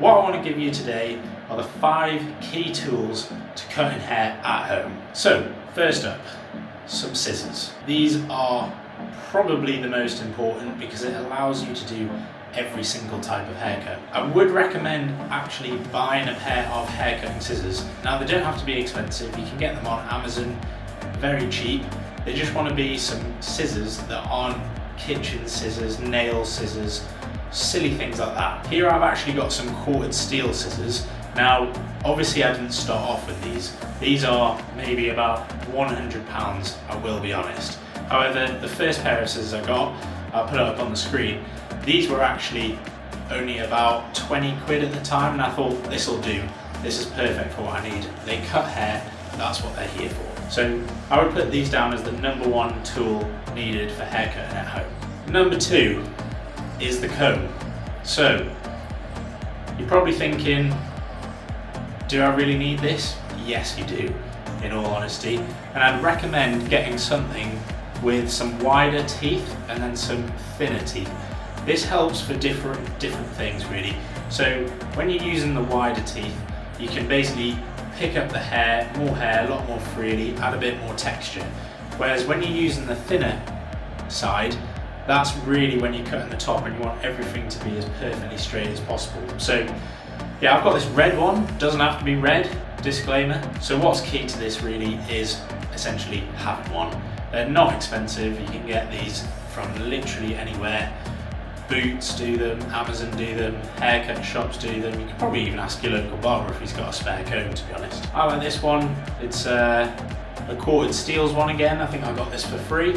What I want to give you today are the 5 key tools to cutting hair at home. So, first up, some scissors. These are probably the most important because it allows you to do every single type of haircut. I would recommend actually buying a pair of haircutting scissors. Now, they don't have to be expensive, you can get them on Amazon, very cheap. They just want to be some scissors that aren't kitchen scissors, nail scissors, silly things like that. Here I've actually got some quartered steel scissors. Now, obviously I didn't start off with these. These are maybe about £100, I will be honest. However, the first pair of scissors I got, I'll put it up on the screen, these were actually only about 20 quid at the time, and I thought, this will do. This is perfect for what I need. They cut hair, that's what they're here for. So I would put these down as the #1 tool needed for haircutting at home. Number 2 is the comb. So you're probably thinking, do I really need this? Yes, you do, in all honesty. And I'd recommend getting something with some wider teeth and then some thinner teeth. This helps for different things really. So when you're using the wider teeth, you can basically pick up the hair, a lot more freely, add a bit more texture. Whereas when you're using the thinner side, that's really when you're cutting the top and you want everything to be as perfectly straight as possible. So yeah, I've got this red one, doesn't have to be red, disclaimer. So what's key to this really is essentially having one. They're not expensive, you can get these from literally anywhere. Boots do them, Amazon do them, haircut shops do them. You can probably even ask your local barber if he's got a spare comb, to be honest. I like this one. It's a quartered steels one again. I think I got this for free,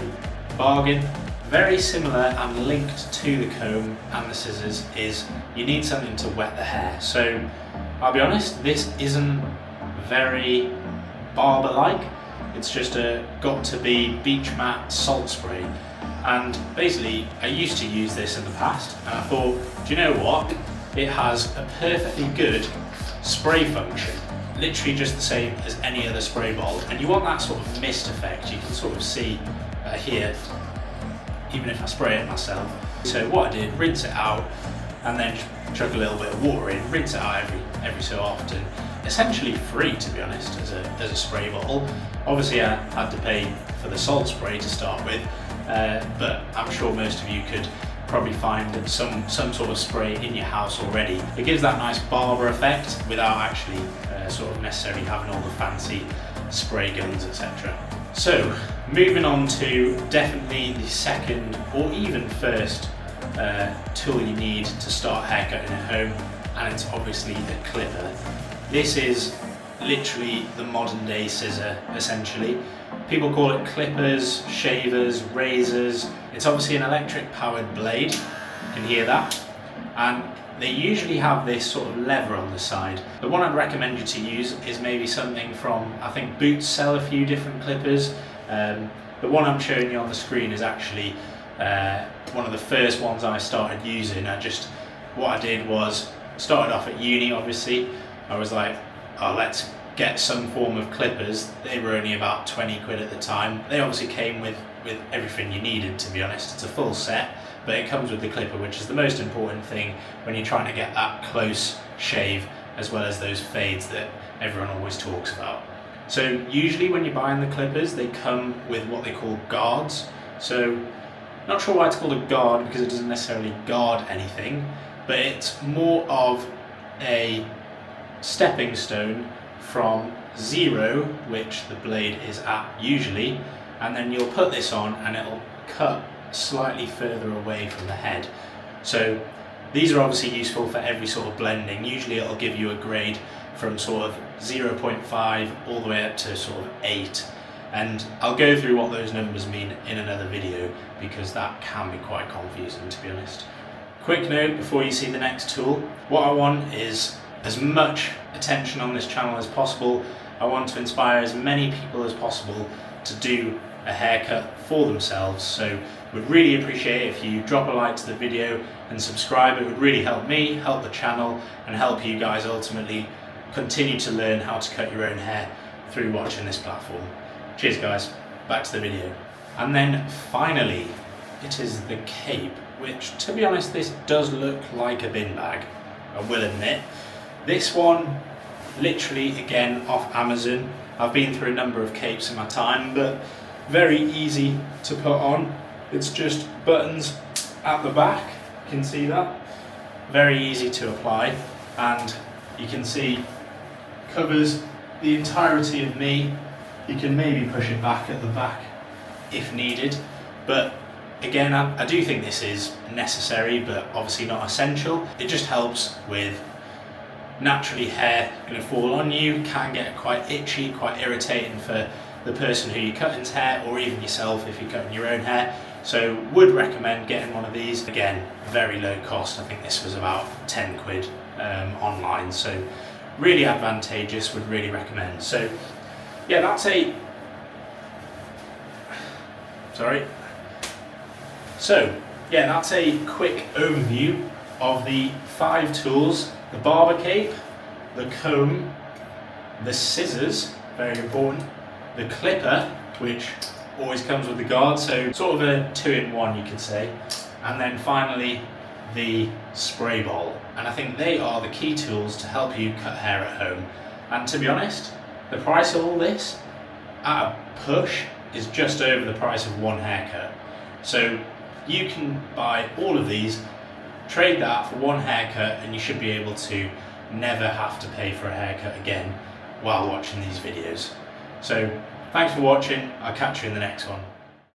bargain. Very similar and linked to the comb and the scissors is you need something to wet the hair. So I'll be honest, this isn't very barber-like. It's just a got-to-be beach mat salt spray. And basically, I used to use this in the past, and I thought, do you know what? It has a perfectly good spray function, literally just the same as any other spray bottle. And you want that sort of mist effect. You can sort of see here, even if I spray it myself. So what I did, rinse it out, and then chuck a little bit of water in, rinse it out every so often. Essentially free, to be honest, as a spray bottle. Obviously, I had to pay for the salt spray to start with. But I'm sure most of you could probably find some sort of spray in your house already. It gives that nice barber effect without actually sort of necessarily having all the fancy spray guns, etc. So moving on to definitely the second or even first tool you need to start haircutting at home, and it's obviously the clipper. This is literally the modern day scissor, essentially. People call it clippers, shavers, razors. It's obviously an electric powered blade, you can hear that. And they usually have this sort of lever on the side. The one I'd recommend you to use is maybe something from, I think Boots sell a few different clippers. The one I'm showing you on the screen is actually one of the first ones I started using. What I did was, started off at uni obviously. I was like, oh, let's get some form of clippers. They were only about 20 quid at the time. They obviously came with everything you needed, to be honest. It's a full set, but it comes with the clipper, which is the most important thing when you're trying to get that close shave, as well as those fades that everyone always talks about. So usually when you're buying the clippers, they come with what they call guards. So not sure why it's called a guard, because it doesn't necessarily guard anything, but it's more of a stepping stone from 0, which the blade is at usually, and then you'll put this on and it'll cut slightly further away from the head. So these are obviously useful for every sort of blending. Usually it'll give you a grade from sort of 0.5 all the way up to sort of 8. And I'll go through what those numbers mean in another video, because that can be quite confusing, to be honest. Quick note before you see the next tool, what I want is as much attention on this channel as possible. I want to inspire as many people as possible to do a haircut for themselves. So would really appreciate it if you drop a like to the video and subscribe. It would really help me, help the channel, and help you guys ultimately continue to learn how to cut your own hair through watching this platform. Cheers guys, back to the video. And then finally, it is the cape, which, to be honest, this does look like a bin bag. I will admit. This one, literally again off Amazon. I've been through a number of capes in my time, but very easy to put on. It's just buttons at the back, you can see that. Very easy to apply, and you can see covers the entirety of me. You can maybe push it back at the back if needed, but again, I do think this is necessary, but obviously not essential. It just helps with naturally hair going to fall on you, can get quite itchy, quite irritating for the person who you're cutting's hair, or even yourself if you're cutting your own hair. So would recommend getting one of these. Again, very low cost. I think this was about 10 quid online, so really advantageous, would really recommend. So yeah, that's a quick overview of the 5 tools: the barber cape, the comb, the scissors, very important, the clipper, which always comes with the guard, so sort of a 2-in-1 you could say, and then finally the spray bottle. And I think they are the key tools to help you cut hair at home. And to be honest, the price of all this at a push is just over the price of one haircut. So you can buy all of these, trade that for one haircut, and you should be able to never have to pay for a haircut again while watching these videos. So thanks for watching. I'll catch you in the next one.